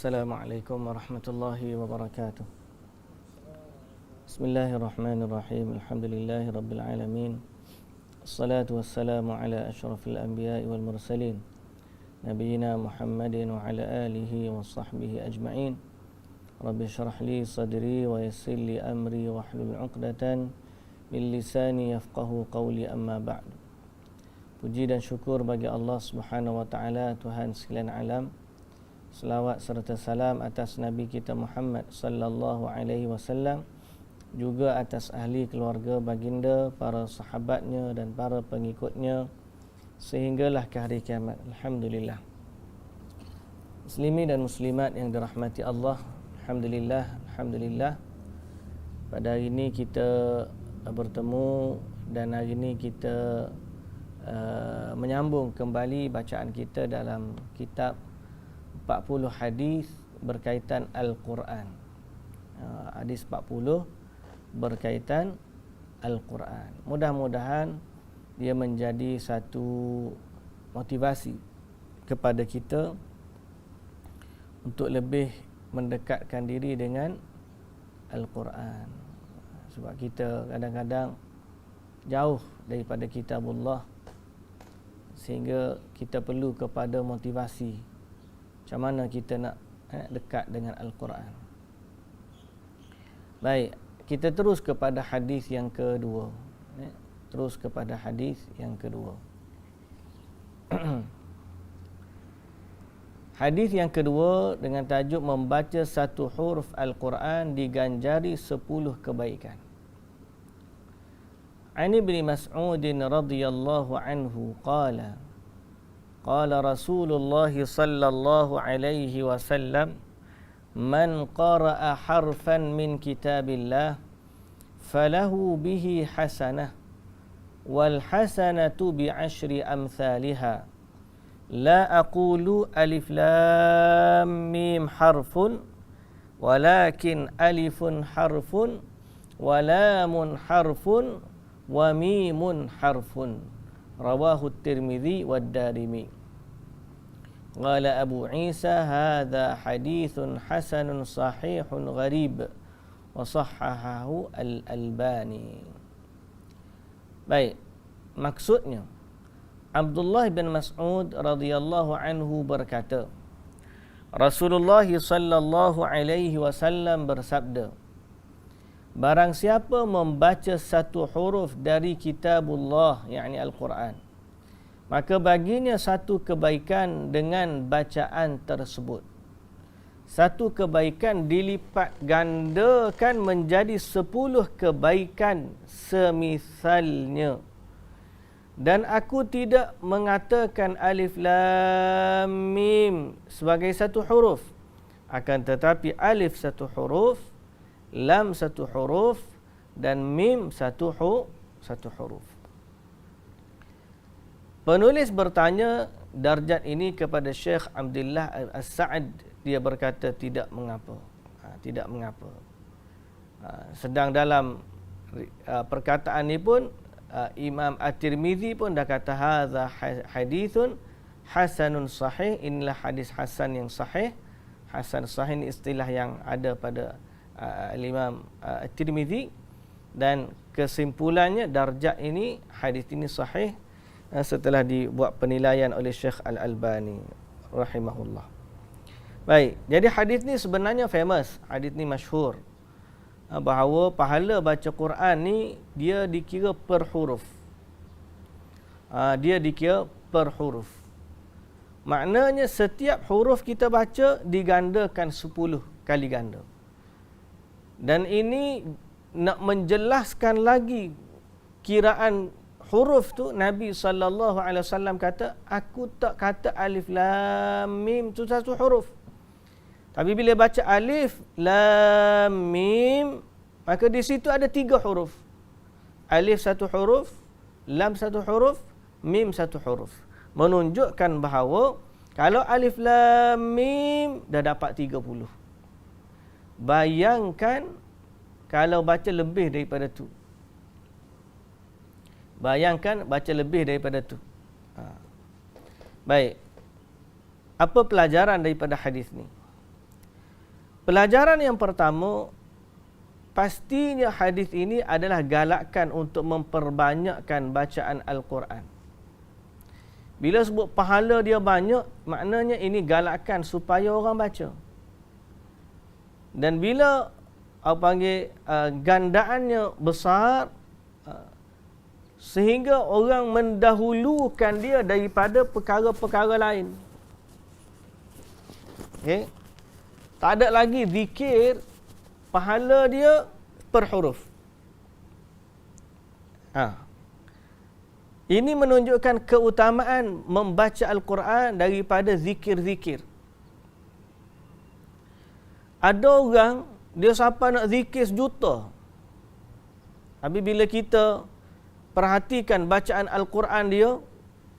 Assalamualaikum warahmatullahi wabarakatuh. Bismillahirrahmanirrahim. Alhamdulillahi rabbil alamin. Assalatu wassalamu ala asyrafil anbiya'i wal mursalin Nabiyyina Muhammadin wa ala alihi wa sahbihi ajma'in. Rabbi syrah li sadri wa yassir li amri wa hlul 'uqdatan min lisani yafqahu qawli, amma ba'du. Puji dan syukur bagi Allah Subhanahu wa taala, Tuhan sekalian alam. Selawat serta salam atas Nabi kita Muhammad sallallahu alaihi wasallam, juga atas ahli keluarga baginda, para sahabatnya dan para pengikutnya sehinggalah ke hari kiamat. Alhamdulillah. Muslimin dan muslimat yang dirahmati Allah, alhamdulillah. Pada hari ini kita bertemu dan hari ini kita menyambung kembali bacaan kita dalam kitab 40 hadis berkaitan Al-Quran. Hadis 40 berkaitan Al-Quran. Mudah-mudahan dia menjadi satu motivasi kepada kita untuk lebih mendekatkan diri dengan Al-Quran. Sebab kita kadang-kadang jauh daripada kitabullah, sehingga kita perlu kepada motivasi macam mana kita nak dekat dengan Al-Quran. Baik, kita terus kepada hadis yang kedua. Hadis yang kedua dengan tajuk membaca satu huruf Al-Quran diganjari 10 kebaikan. Ani bin Mas'ud radhiyallahu anhu qala qala Rasulullah sallallahu alaihi wasallam man qara'a harfan min kitabillah falahu bihi hasanah wal hasanatu bi 'ashri amsalha la aqulu alif lam mim harfun walakin alifun harfun wa lamun harfun wa mimun harfun. Rawahu Tirmidzi wad Darimi. Qala Abu Isa hadza hadithun hasanun sahihun gharib wa sahhahahu Al-Albani. Baik, maksudnya Abdullah bin Mas'ud radhiyallahu anhu berkata, Rasulullah sallallahu alaihi wasallam bersabda, barang siapa membaca satu huruf dari kitabullah, yakni Al-Quran, maka baginya satu kebaikan dengan bacaan tersebut. Satu kebaikan dilipat gandakan menjadi 10 kebaikan semisalnya. Dan aku tidak mengatakan alif lam mim sebagai satu huruf, akan tetapi alif satu huruf, lam satu huruf dan mim satu huruf. Penulis bertanya darjat ini kepada Syekh Abdullah As-Sa'ad. Dia berkata tidak mengapa. Tidak mengapa. Sedang dalam perkataan ini pun Imam At-Tirmidzi pun dah kata hadza hadithun hasanun sahih. Inilah hadis hasan yang sahih. Hasan sahih ini istilah yang ada pada Imam At-Tirmidzi, dan kesimpulannya darjat ini, hadis ini sahih setelah dibuat penilaian oleh Syekh Al-Albani rahimahullah. Baik, jadi hadis ni sebenarnya famous, hadis ni masyhur, bahawa pahala baca Quran ni dia dikira per huruf. Dia dikira per huruf. Maknanya setiap huruf kita baca digandakan 10 kali ganda. Dan ini nak menjelaskan lagi kiraan huruf tu, Nabi SAW kata, aku tak kata alif lam mim tu satu huruf. Tapi bila baca alif lam mim, maka di situ ada 3 huruf. Alif satu huruf, lam satu huruf, mim satu huruf. Menunjukkan bahawa kalau alif lam mim dah dapat 30. Bayangkan kalau baca lebih daripada tu. Bayangkan baca lebih daripada tu. Baik. Apa pelajaran daripada hadis ni? Pelajaran yang pertama, pastinya hadis ini adalah galakkan untuk memperbanyakkan bacaan Al-Quran. Bila sebut pahala dia banyak, maknanya ini galakkan supaya orang baca. Dan bila gandaannya besar, sehingga orang mendahulukan dia daripada perkara-perkara lain. Okay? Tak ada lagi zikir, pahala dia per huruf. Ini menunjukkan keutamaan membaca Al-Quran daripada zikir-zikir. Ada orang, dia siapa nak zikir sejuta. Tapi bila kita perhatikan bacaan Al-Quran dia,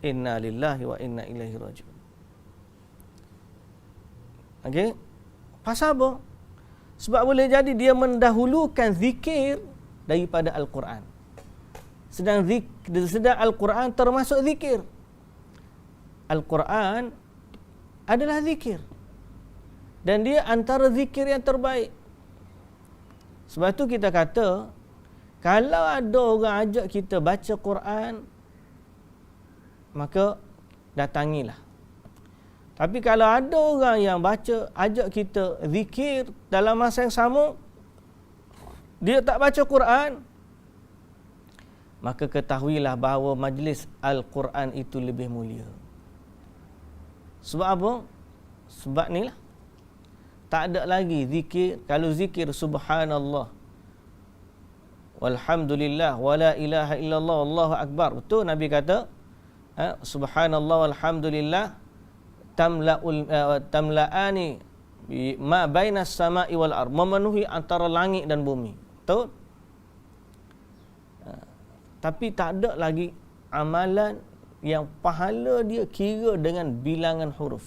inna lillahi wa inna ilaihi raji'un. Okey? Pasal apa? Sebab boleh jadi dia mendahulukan zikir daripada Al-Quran. Sedang Al-Quran termasuk zikir. Al-Quran adalah zikir. Dan dia antara zikir yang terbaik. Sebab tu kita kata, kalau ada orang ajak kita baca Quran, maka datangilah. Tapi kalau ada orang yang ajak kita zikir dalam masa yang sama, dia tak baca Quran, maka ketahuilah bahawa majlis Al-Quran itu lebih mulia. Sebab apa? Sebab ni lah. Tak ada lagi zikir. Kalau zikir subhanallah, walhamdulillah, wala ilaha illallah, Allahu akbar. Betul Nabi kata, subhanallah walhamdulillah tamla'ani ma bainas sama'i wal ard, memenuhi antara langit dan bumi. Betul? Tapi tak ada lagi amalan yang pahala dia kira dengan bilangan huruf.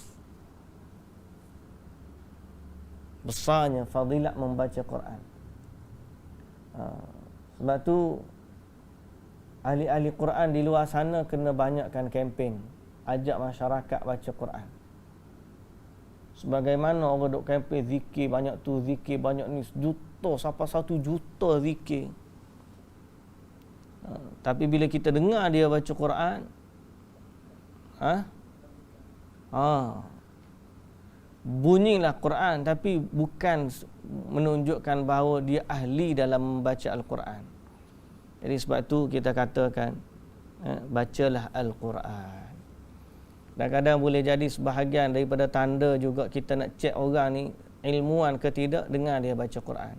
Besarnya fadilat membaca Quran. Sebab tu ahli-ahli Quran di luar sana kena banyakkan kempen, ajak masyarakat baca Quran. Sebagaimana orang duk kempen zikir banyak tu, zikir banyak ni, juta sampai 1 juta zikir. Tapi bila kita dengar dia baca Quran, bunyilah Quran, tapi bukan menunjukkan bahawa dia ahli dalam membaca Al-Quran. Jadi sebab tu kita katakan, bacalah Al-Quran. Dan kadang boleh jadi sebahagian daripada tanda juga kita nak cek orang ni ilmuwan ke tidak, dengar dia baca Quran.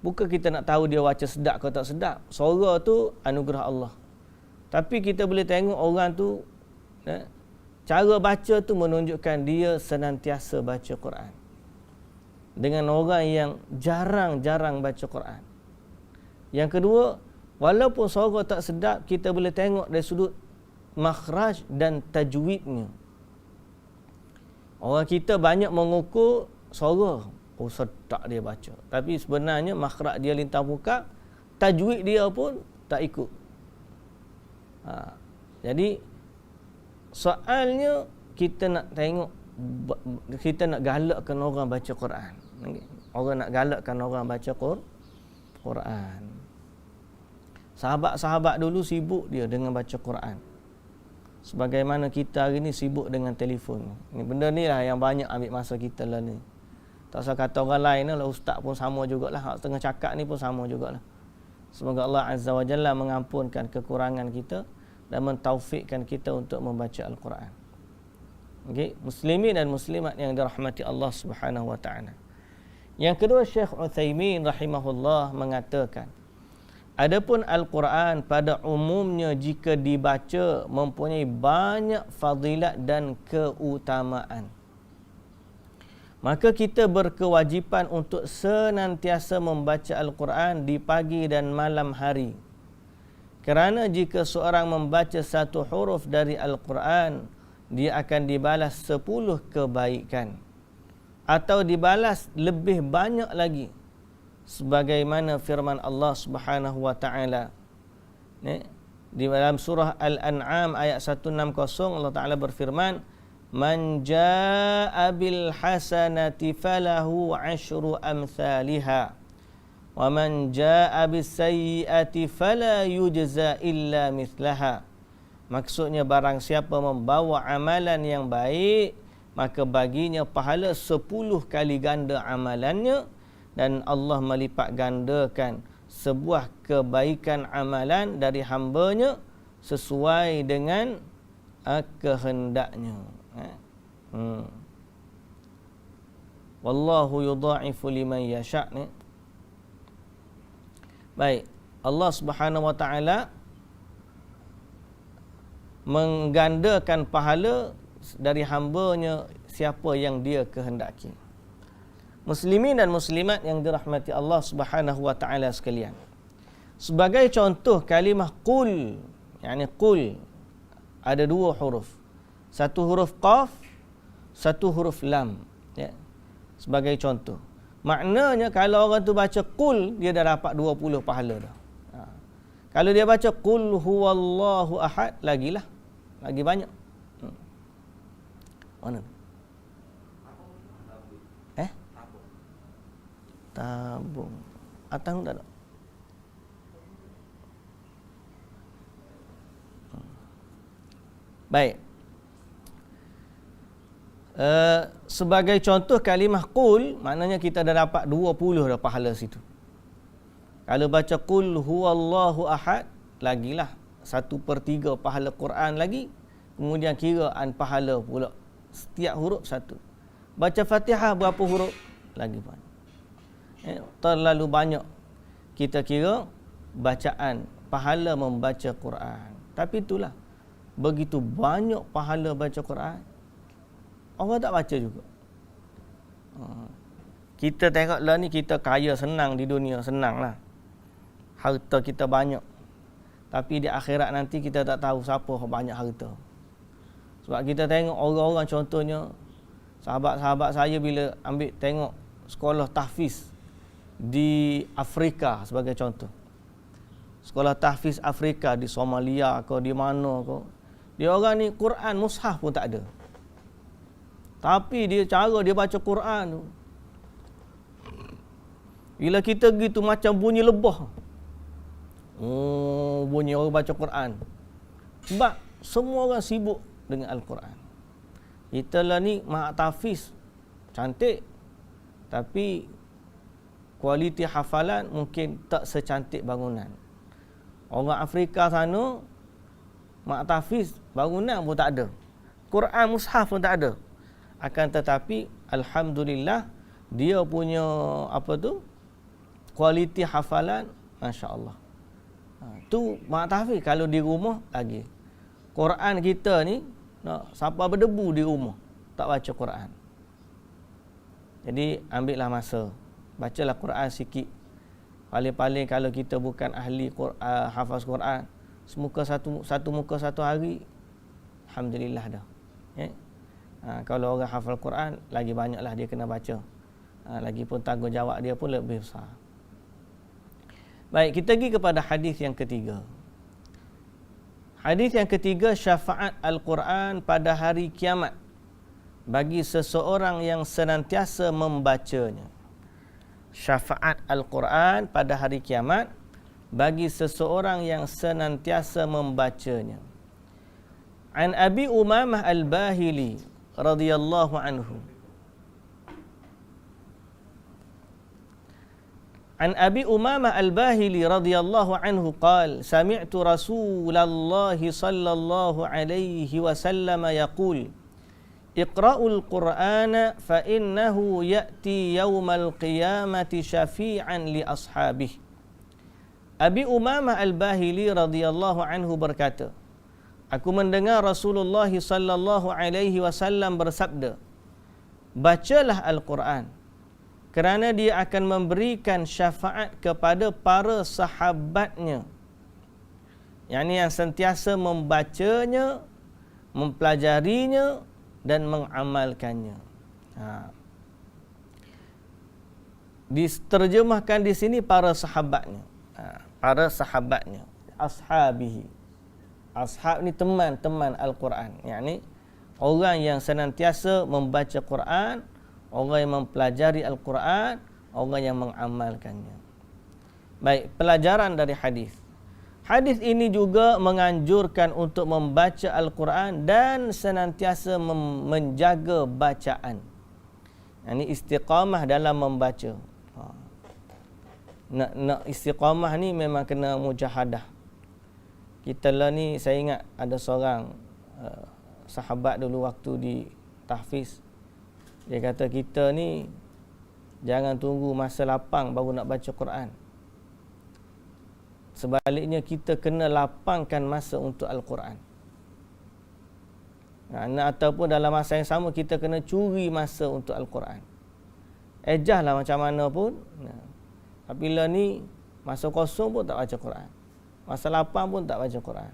Bukan kita nak tahu dia baca sedap ke tak sedap. Suara tu anugerah Allah. Tapi kita boleh tengok orang tu, cara baca tu menunjukkan dia senantiasa baca Quran. Dengan orang yang jarang-jarang baca Quran. Yang kedua, walaupun suara tak sedap, kita boleh tengok dari sudut makhraj dan tajwidnya. Orang kita banyak mengukur suara. Oh, sedap dia baca. Tapi sebenarnya makhraj dia lintang buka, tajwid dia pun tak ikut. Jadi soalnya kita nak tengok, kita nak galakkan orang baca Quran. Orang nak galakkan orang baca Quran. Sahabat-sahabat dulu sibuk dia dengan baca Quran. Sebagaimana kita hari ni sibuk dengan telefon. Ni benda ni lah yang banyak ambil masa kita lah ni. Tak usah kata orang lain lah, ustaz pun sama jugalah. Hak tengah cakap ni pun sama jugalah. Semoga Allah Azza wa Jalla mengampunkan kekurangan kita dan mentaufikkan kita untuk membaca Al-Quran. Okay? Muslimin dan muslimat yang dirahmati Allah Subhanahu wa taala. Yang kedua, Syekh Utsaimin rahimahullah mengatakan, adapun Al-Quran pada umumnya jika dibaca mempunyai banyak fadilat dan keutamaan. Maka kita berkewajipan untuk senantiasa membaca Al-Quran di pagi dan malam hari. Kerana jika seorang membaca satu huruf dari Al-Quran, dia akan dibalas 10 kebaikan. Atau dibalas lebih banyak lagi. Sebagaimana firman Allah Subhanahu wa taala. Di dalam surah Al-An'am ayat 160, Allah Taala berfirman, man jaa bil hasanati falahu 'asyru amsalihha wa man jaa bis sayyi'ati fala yujza illa mithlaha. Maksudnya barang siapa membawa amalan yang baik, maka baginya pahala 10 kali ganda amalannya, dan Allah melipat gandakan sebuah kebaikan amalan dari hambanya sesuai dengan kehendaknya. Wallahu yudha'ifu liman yasha'. Baik, Allah Subhanahu wa taala menggandakan pahala dari hamba-Nya siapa yang Dia kehendaki. Muslimin dan muslimat yang dirahmati Allah Subhanahu wa taala sekalian. Sebagai contoh kalimah qul, yakni qul ada 2 huruf. Satu huruf qaf, satu huruf lam, ya. Sebagai contoh. Maknanya kalau orang tu baca qul, dia dah dapat 20 pahala dah. Kalau dia baca qul huwallahu ahad, lagilah. Lagi banyak. Mana? Tabung. Atang tak ada? Baik. Sebagai contoh kalimah qul, maknanya kita dah dapat 20 dah pahala situ. Kalau baca qul huwallahu ahad, lagilah 1/3 pahala Quran lagi. Kemudian kiraan pahala pula. Setiap huruf 1. Baca Fatihah berapa huruf? Lagi banyak. Terlalu banyak kita kira bacaan pahala membaca Quran. Tapi itulah, begitu banyak pahala baca Quran, orang tak baca juga. Kita tengoklah ni, kita kaya senang di dunia, senang lah. Harta kita banyak. Tapi di akhirat nanti kita tak tahu siapa yang banyak harta. Sebab kita tengok orang-orang, contohnya sahabat-sahabat saya bila ambil tengok sekolah tahfiz di Afrika sebagai contoh. Sekolah tahfiz Afrika di Somalia ke di mana ke. Dia orang ni Quran mushaf pun tak ada. Tapi cara dia baca Quran tu, bila kita gitu macam bunyi lebah. Bunyi orang baca Quran. Sebab semua orang sibuk dengan Al-Quran. Kita lah ni mak tahfiz cantik, tapi kualiti hafalan mungkin tak secantik bangunan. Orang Afrika sana mak tahfiz bangunan pun tak ada. Quran mushaf pun tak ada. Akan tetapi alhamdulillah dia punya kualiti hafalan masya-Allah. Tu mak tahfiz. Kalau di rumah lagi. Quran kita ni sampai berdebu di rumah tak baca Quran. Jadi ambillah masa, bacalah Quran sikit. Paling-paling kalau kita bukan ahli hafaz Quran, satu muka satu hari, alhamdulillah dah. Kalau orang hafal Quran, lagi banyaklah dia kena baca. Lagipun tanggungjawab dia pun lebih besar. Baik, kita pergi kepada hadis yang ketiga. Hadis yang ketiga, syafaat Al-Quran pada hari kiamat bagi seseorang yang senantiasa membacanya. Syafaat Al-Quran pada hari kiamat bagi seseorang yang senantiasa membacanya. An Abi Umamah Al-Bahili radhiyallahu anhu. An Abi Umamah Al-Bahili radhiyallahu anhu qala sami'tu Rasulullah sallallahu alaihi wasallam yaqul Iqra'ul Qur'ana fa innahu ya'ti yawmal qiyamati syafi'an li ashabih. Abi Umamah Al-Bahili radhiyallahu anhu berkata, aku mendengar Rasulullah sallallahu alaihi wasallam bersabda, bacalah Al-Quran kerana dia akan memberikan syafaat kepada para sahabatnya, yakni yang sentiasa membacanya, mempelajarinya dan mengamalkannya. Diterjemahkan di sini para sahabatnya. Para sahabatnya, ashabihi. Ashab ni teman-teman Al-Quran, yakni Orang yang senantiasa membaca Quran, orang yang mempelajari Al-Quran, orang yang mengamalkannya. Baik, pelajaran dari hadis. Hadis ini juga menganjurkan untuk membaca Al-Quran dan senantiasa menjaga bacaan. Ini istiqamah dalam membaca. Nak istiqamah ni memang kena mujahadah. Kita lah ni, saya ingat ada seorang sahabat dulu waktu di tahfiz. Dia kata kita ni jangan tunggu masa lapang baru nak baca Quran. Sebaliknya kita kena lapangkan masa untuk Al-Quran. Ataupun dalam masa yang sama kita kena curi masa untuk Al-Quran. Ejahlah macam mana pun. Apabila ni masa kosong pun tak baca Quran. Masa lapang pun tak baca Quran.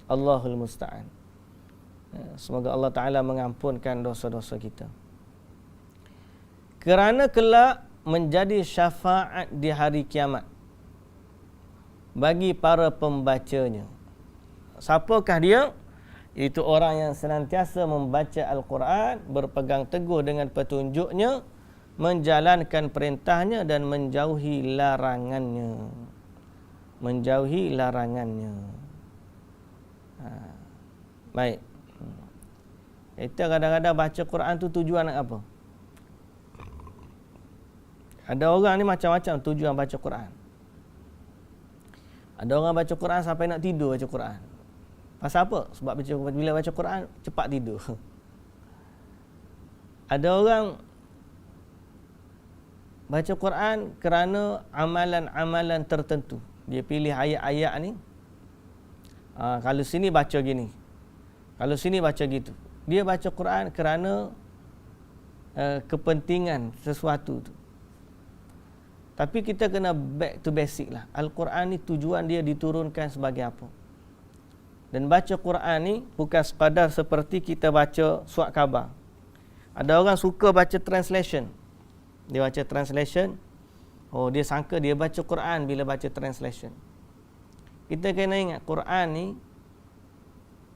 Allahul Musta'an. Semoga Allah Ta'ala mengampunkan dosa-dosa kita. Kerana kelak menjadi syafaat di hari kiamat bagi para pembacanya. Siapakah dia? Itu orang yang senantiasa membaca Al-Quran, berpegang teguh dengan petunjuknya, menjalankan perintahnya dan menjauhi larangannya. Menjauhi larangannya. Baik. Kita kadang-kadang baca Quran tu tujuan nak apa? Ada orang ni macam-macam tujuan baca Quran. Ada orang baca Quran sampai nak tidur baca Quran. Pasal apa? Sebab bila baca Quran cepat tidur. Ada orang baca Quran kerana amalan-amalan tertentu. Dia pilih ayat-ayat ni. Kalau sini baca gini. Kalau sini baca gitu. Dia baca Quran kerana kepentingan sesuatu tu. Tapi kita kena back to basic lah. Al-Quran ni tujuan dia diturunkan sebagai apa? Dan baca Quran ni bukan sekadar seperti kita baca surat khabar. Ada orang suka baca translation. Dia baca translation. Oh, dia sangka dia baca Quran bila baca translation. Kita kena ingat Quran ni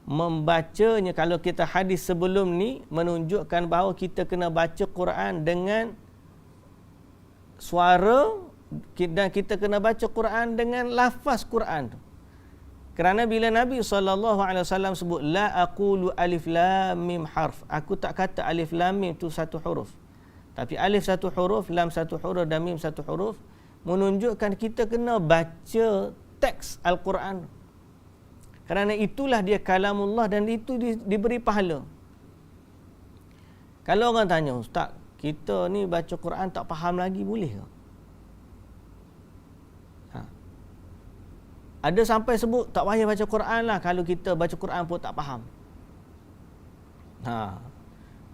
membacanya, kalau kita hadis sebelum ni menunjukkan bahawa kita kena baca Quran dengan suara, dan kita kena baca Quran dengan lafaz Quran tu. Kerana bila Nabi SAW sebut la aqulu alif lam mim harf, aku tak kata alif lam mim tu satu huruf, tapi alif satu huruf, lam satu huruf dan mim satu huruf, menunjukkan kita kena baca teks Al-Quran. Kerana itulah dia kalamullah dan itu diberi pahala. Kalau orang tanya, Ustaz, kita ni baca Quran tak faham lagi, boleh ke? Ada sampai sebut tak payah baca Quran lah kalau kita baca Quran pun tak faham.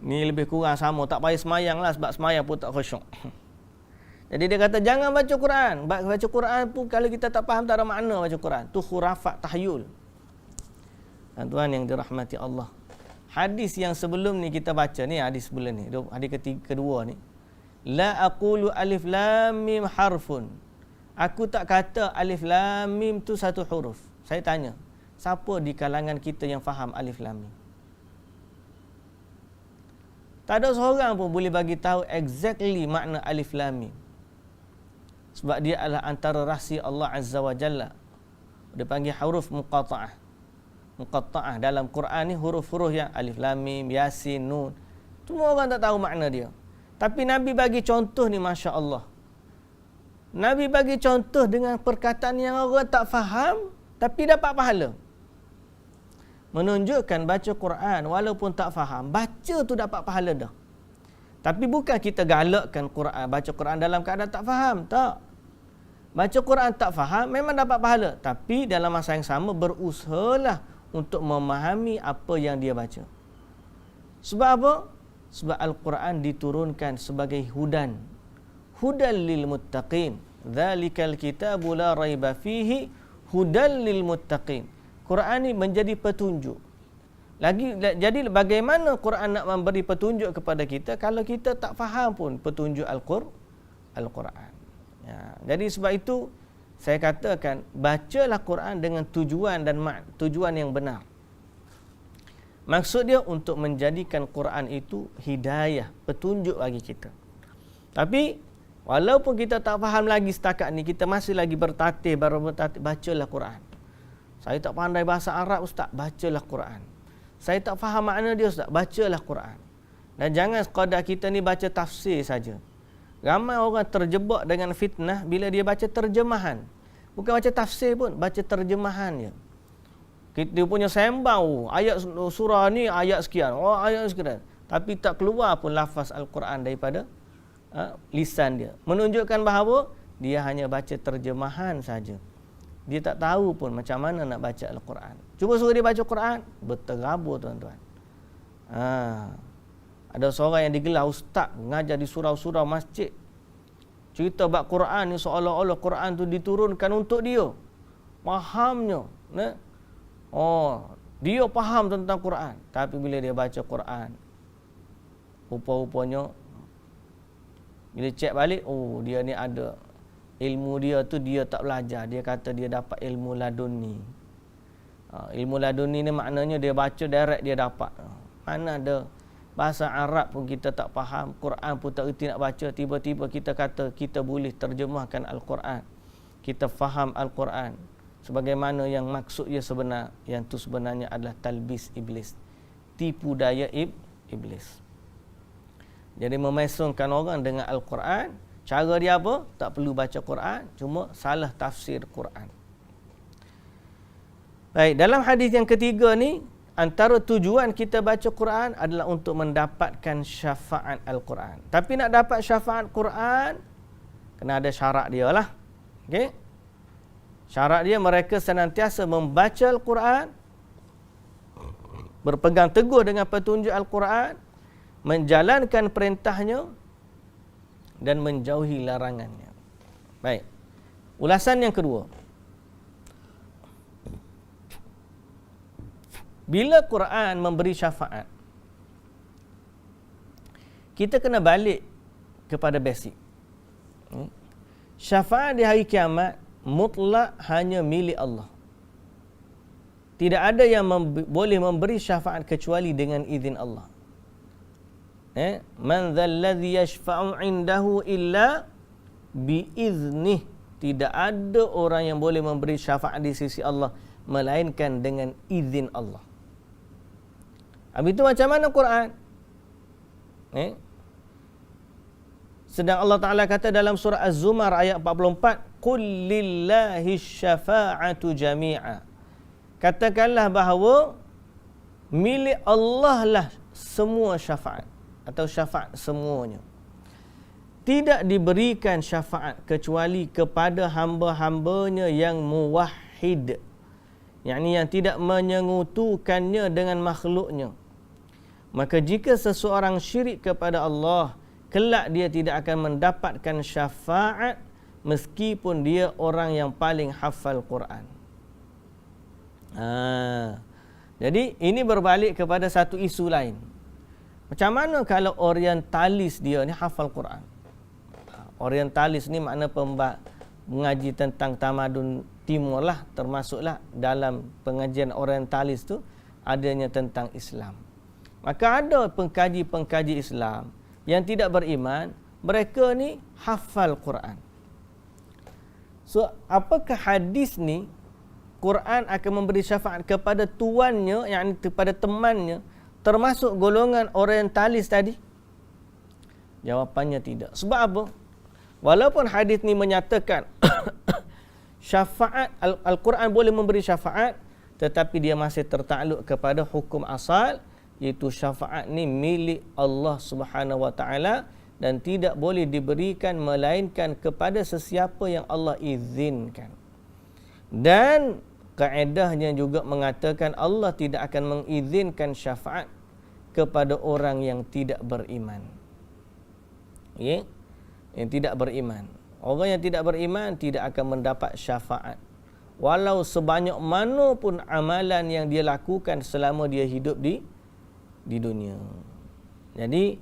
Ni lebih kurang sama, tak payah semayang lah sebab semayang pun tak khusyuk. Jadi dia kata jangan baca Quran. Baca Quran pun kalau kita tak faham tak ada makna baca Quran. Tu khurafat, tahyul. Tuan yang dirahmati Allah. Hadis yang sebelum ni kita baca ni, hadis sebelum ni, hadis kedua ni. La aqulu alif lam mim harfun. Aku tak kata alif lam mim tu satu huruf. Saya tanya, siapa di kalangan kita yang faham alif lam mim? Tak ada seorang pun boleh bagi tahu exactly makna alif lam mim. Sebab dia adalah antara rahsia Allah Azza wa Jalla. Dia panggil huruf muqatta'ah. Muqatta'ah dalam Quran ni huruf-huruf yang alif lam mim, yasin, nun. Semua orang tak tahu makna dia. Tapi Nabi bagi contoh ni, Masya Allah. Nabi bagi contoh dengan perkataan yang orang tak faham tapi dapat pahala. Menunjukkan baca Quran walaupun tak faham, baca tu dapat pahala dah. Tapi bukan kita galakkan Quran, baca Quran dalam keadaan tak faham. Tak. Baca Quran tak faham memang dapat pahala. Tapi dalam masa yang sama berusahalah untuk memahami apa yang dia baca. Sebab apa? Sebab Al-Quran diturunkan sebagai hudan. Hudan lil muttaqin. Dzalikal kitabu la raiba fihi hudan lil muttaqin. Quran ni menjadi petunjuk. Jadi bagaimana Quran nak memberi petunjuk kepada kita kalau kita tak faham pun petunjuk Al-Quran. Jadi sebab itu saya katakan bacalah Quran dengan tujuan dan tujuan yang benar. Maksud dia untuk menjadikan Quran itu hidayah, petunjuk bagi kita. Tapi walaupun kita tak faham lagi setakat ni, kita masih lagi baru bertatih, bacalah Quran. Saya tak pandai bahasa Arab ustaz, bacalah Quran. Saya tak faham makna dia ustaz, bacalah Quran. Dan jangan sekadar kita ni baca tafsir saja. Ramai orang terjebak dengan fitnah bila dia baca terjemahan. Bukan baca tafsir pun, baca terjemahan je. Kita punya sembang, ayat surah ni ayat sekian, ayat sekian. Tapi tak keluar pun lafaz Al-Quran daripada lisan dia. Menunjukkan bahawa dia hanya baca terjemahan saja. Dia tak tahu pun macam mana nak baca Al-Quran. Cuba suruh dia baca Quran, berterabur tuan-tuan. Ada seorang yang digelar ustaz, mengajar di surau-surau masjid. Cerita bab Quran ni seolah-olah Quran tu diturunkan untuk dia. Fahamnya. Dia faham tentang Quran. Tapi bila dia baca Quran, rupa-rupanya bila cek balik, dia ni ada ilmu dia tu dia tak belajar. Dia kata dia dapat ilmu laduni. Ilmu laduni ni maknanya dia baca direct dia dapat. Mana ada bahasa Arab pun kita tak faham, Quran pun tak reti nak baca, tiba-tiba kita kata kita boleh terjemahkan Al-Quran. Kita faham Al-Quran sebagaimana yang maksudnya sebenar, yang tu sebenarnya adalah talbis iblis, tipu daya iblis. Jadi memesongkan orang dengan Al-Quran, cara dia apa? Tak perlu baca Quran, cuma salah tafsir Quran. Baik, dalam hadis yang ketiga ni, antara tujuan kita baca Quran adalah untuk mendapatkan syafaat Al-Quran. Tapi nak dapat syafaat Quran, kena ada syarat dia lah. Okay? Syarat dia mereka senantiasa membaca Al-Quran, berpegang teguh dengan petunjuk Al-Quran, menjalankan perintahnya dan menjauhi larangannya. Baik. Ulasan yang kedua. Bila Quran memberi syafaat, kita kena balik kepada basic. Syafaat di hari kiamat mutlak hanya milik Allah. Tidak ada yang boleh memberi syafaat kecuali dengan izin Allah. Man dzalladzi yashfa'u 'indahu illa biiznih. Tidak ada orang yang boleh memberi syafaat di sisi Allah melainkan dengan izin Allah. Habis itu macam mana Quran? Sedang Allah Ta'ala kata dalam surah Az-Zumar ayat 44, Qul lillahi syafa'atu jami'a. Katakanlah bahawa milik Allah lah semua syafaat, atau syafaat semuanya. Tidak diberikan syafaat kecuali kepada hamba-hambanya yang muwahhid, yakni yang tidak menyengutukannya dengan makhluknya. Maka jika seseorang syirik kepada Allah, kelak dia tidak akan mendapatkan syafaat meskipun dia orang yang paling hafal Quran. Jadi ini berbalik kepada satu isu lain. Macam mana kalau orientalis dia ni hafal Quran? Orientalis ni makna mengaji tentang tamadun timur lah, termasuklah dalam pengajian orientalis tu adanya tentang Islam. Maka ada pengkaji-pengkaji Islam yang tidak beriman, mereka ni hafal Quran. So, apakah hadis ni Quran akan memberi syafaat kepada tuannya, yang kepada temannya, termasuk golongan orientalis tadi? Jawapannya tidak. Sebab apa? Walaupun hadis ni menyatakan syafaat, Al-Quran boleh memberi syafaat, tetapi dia masih tertakluk kepada hukum asal, iaitu syafaat ni milik Allah Subhanahu wa taala dan tidak boleh diberikan melainkan kepada sesiapa yang Allah izinkan. Dan kaedahnya juga mengatakan Allah tidak akan mengizinkan syafaat kepada orang yang tidak beriman. Ya? Yang tidak beriman. Orang yang tidak beriman tidak akan mendapat syafaat. Walau sebanyak mana pun amalan yang dia lakukan selama dia hidup di dunia. Jadi,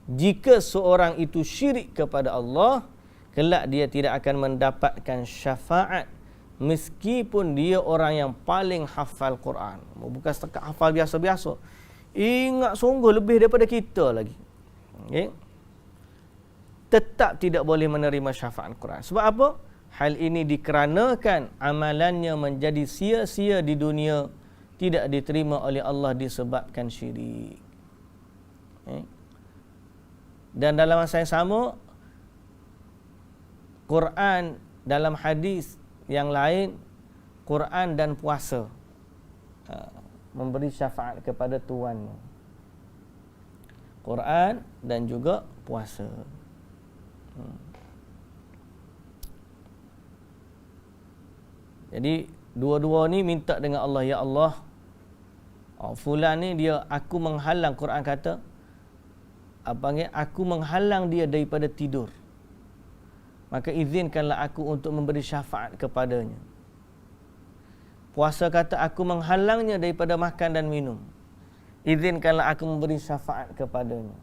jika seorang itu syirik kepada Allah, kelak dia tidak akan mendapatkan syafaat meskipun dia orang yang paling hafal Quran, bukan setakat hafal biasa-biasa, ingat sungguh lebih daripada kita lagi, okay, tetap tidak boleh menerima syafaat Quran. Sebab apa? Hal ini dikarenakan amalannya menjadi sia-sia di dunia, tidak diterima oleh Allah disebabkan syirik. Okay. Dan dalam masa yang sama, Quran dalam hadis yang lain, Quran dan puasa memberi syafaat kepada tuannya. Quran dan juga puasa. Jadi dua-dua ni minta dengan Allah, ya Allah, fulan ni dia, aku menghalang, Quran kata aku menghalang dia daripada tidur, maka izinkanlah aku untuk memberi syafaat kepadanya. Puasa kata aku menghalangnya daripada makan dan minum, izinkanlah aku memberi syafaat kepadanya.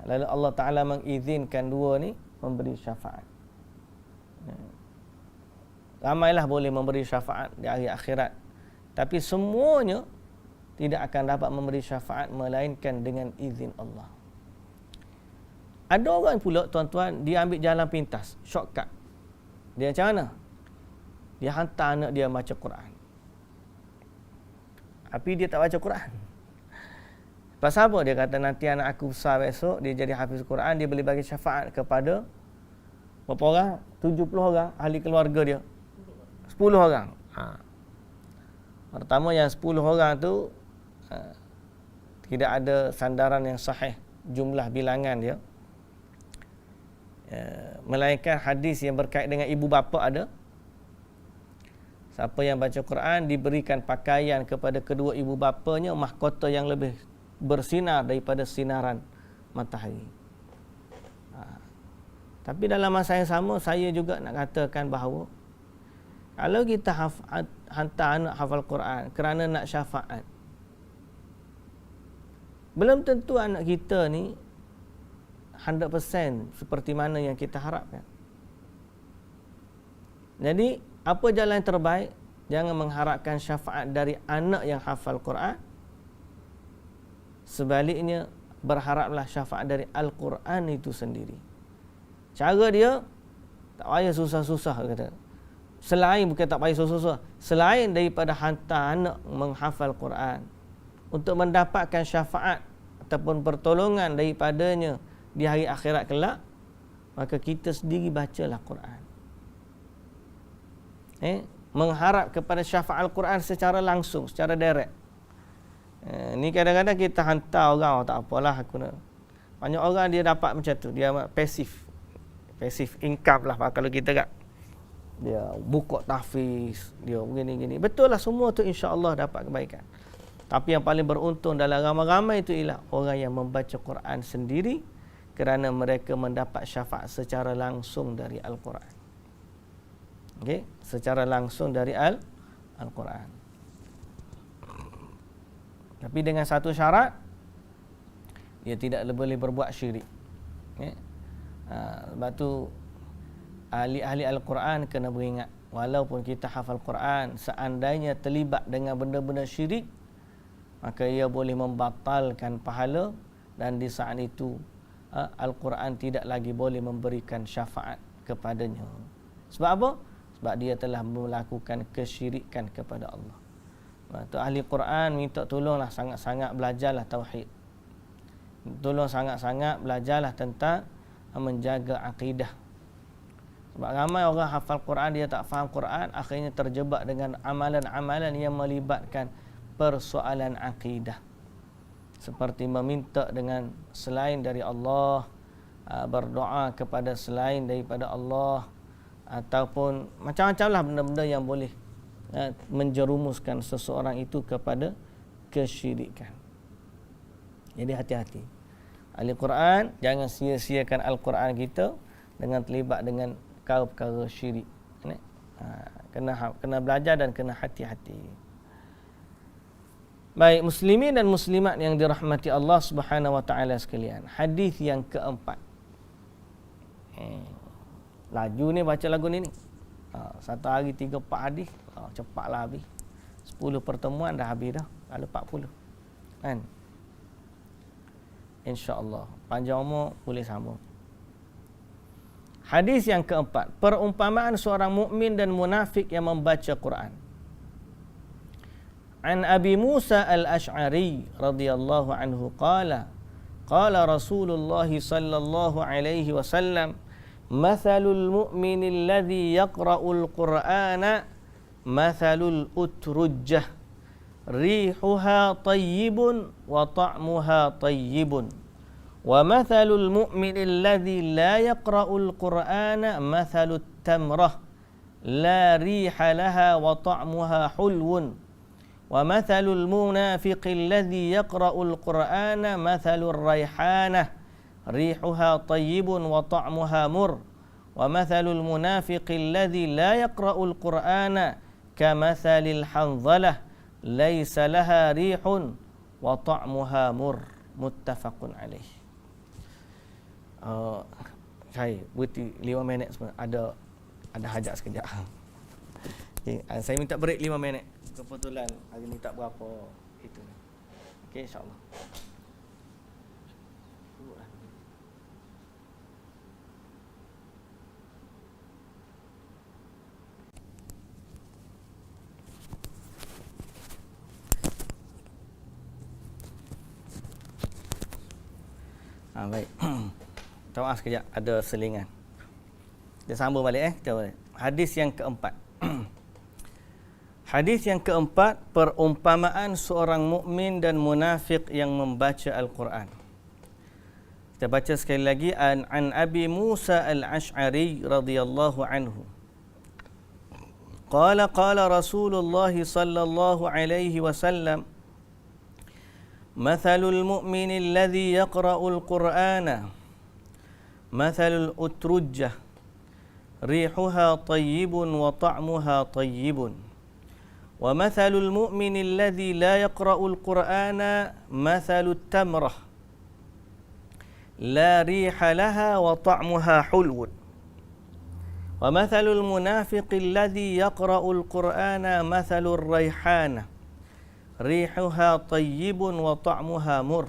Lalu Allah Ta'ala mengizinkan dua ni memberi syafaat. Ramailah boleh memberi syafaat di hari akhirat, tapi semuanya tidak akan dapat memberi syafaat melainkan dengan izin Allah. Ada orang pula, tuan-tuan, dia ambil jalan pintas, shortcut. Dia macam mana? Dia hantar anak dia baca Quran, tapi dia tak baca Quran. Pasal apa? Dia kata nanti anak aku besar besok, dia jadi hafiz Quran, dia boleh bagi syafaat kepada berapa orang? 70 orang ahli keluarga dia. 10 orang. Pertama yang 10 orang tu tidak ada sandaran yang sahih jumlah bilangan dia. Melainkan hadis yang berkait dengan ibu bapa ada. Siapa yang baca Quran diberikan pakaian kepada kedua ibu bapanya, mahkota yang lebih bersinar daripada sinaran matahari. Tapi dalam masa yang sama, saya juga nak katakan bahawa kalau kita hantar anak hafal Quran kerana nak syafaat, belum tentu anak kita ni 100% seperti mana yang kita harapkan. Jadi, apa jalan yang terbaik? Jangan mengharapkan syafaat dari anak yang hafal Quran. Sebaliknya, berharaplah syafaat dari Al-Quran itu sendiri. Cara dia, tak payah susah-susah, kata. Selain, bukan tak payah susah-susah, selain daripada hantar anak menghafal Quran, untuk mendapatkan syafaat ataupun pertolongan daripadanya di hari akhirat kelak, maka kita sendiri bacalah Quran. Mengharap kepada syafaat Al-Quran secara langsung, secara direct. Ni kadang-kadang kita hantar orang, tak apalah aku nak. Banyak orang dia dapat macam tu, dia passive income lah kalau kita kat. Dia buka tahfiz, dia begini-gini. Betul lah, semua tu insya-Allah dapat kebaikan. Tapi yang paling beruntung dalam ramai-ramai itu ialah orang yang membaca Quran sendiri, kerana mereka mendapat syafaat secara langsung dari Al-Quran. Okey, secara langsung dari Al-Quran. Tapi dengan satu syarat, dia tidak boleh berbuat syirik. Okey. Sebab tu ahli-ahli Al-Quran kena beringat, walaupun kita hafal Quran, seandainya terlibat dengan benda-benda syirik, maka ia boleh membatalkan pahala, dan di saat itu Al-Quran tidak lagi boleh memberikan syafaat kepadanya. Sebab apa? Sebab dia telah melakukan kesyirikan kepada Allah. Tu ahli Quran minta tolonglah sangat-sangat belajarlah tauhid. Tolong sangat-sangat belajarlah tentang menjaga akidah. Sebab ramai orang hafal Quran, dia tak faham Quran, akhirnya terjebak dengan amalan-amalan yang melibatkan persoalan akidah. Seperti meminta dengan selain dari Allah, berdoa kepada selain daripada Allah, ataupun macam-macamlah benda-benda yang boleh menjerumuskan seseorang itu kepada kesyirikan. Jadi hati-hati. Ahli Quran, jangan sia-siakan Al-Quran kita dengan terlibat dengan perkara-perkara syirik. Kena belajar dan kena hati-hati. Baik, muslimin dan muslimat yang dirahmati Allah Subhanahu wa taala sekalian. Hadis yang keempat. Laju ni baca lagu ni. Satu hari 3-4 hadis, cepatlah habis. 10 pertemuan dah habis dah. Kalau 40. Kan? InsyaAllah. Panjang umur boleh sambung. Hadis yang keempat, perumpamaan seorang mukmin dan munafik yang membaca Quran. An Abi Musa al-Ash'ari radhiyallahu anhu qala Rasulullah sallallahu alaihi wasallam mathalul mu'minil ladzi yaqra'ul Qur'ana mathalul utrujjah rihuha tayyibun wa ta'muha tayyibun wa mathalul mu'minil ladzi la yaqra'ul Qur'ana mathalut tamrah la riha laha wa ta'muha hulwun wa mathalul munafiqil ladzi yaqra'ul Qur'ana mathalur raihanah rihuha tayyibun wa ta'muha mur wa mathalul munafiqil ladzi la yaqra'ul Qur'ana kamathalil hanzalah laisa laha rihun wa ta'muha mur. Muttafaqun alaih. Saya berhenti 5 minit semua. Ada hajat sekejap. Okay, saya minta break 5 minit. Kebetulan hari ni tak berapa itu. Okey, insya-Allah. Baik. Minta maaf sekejap, ada selingan. Kita sambung balik kita balik. Hadis yang keempat. Hadis yang keempat, perumpamaan seorang mukmin dan munafik yang membaca Al-Quran. Kita baca sekali lagi an Abi Musa al-Ash'ari radhiyallahu anhu. Qala Rasulullah sallallahu alaihi wasallam mathalul mu'minil ladzi yaqra'ul Qur'ana mathalul utrujjah rihuha tayyibun wa ta'muha tayyibun wa mathalul mu'minil ladzi la yaqra'ul Qur'ana mathalut tamrah la riha laha wa ta'muha hulwun wa mathalul munafiqil ladzi yaqra'ul Qur'ana mathalur raihanah rihuha tayyibun wa ta'muha mur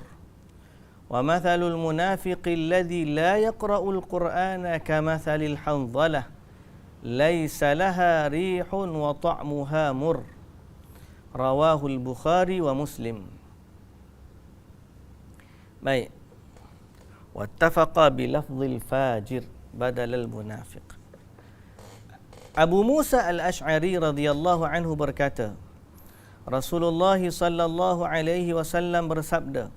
wa mathalul munafiqil ladzi la yaqra'ul Qur'ana kamathalil hanzalah laisa laha rihun wa ta'muha mur. Rawahul Bukhari wa Muslim. Baik. Wattafaqa bi lafzil fajir badal al munafiq. Abu Musa al-Ash'ari radhiyallahu anhu berkata, Rasulullah sallallahu alaihi wasallam bersabda,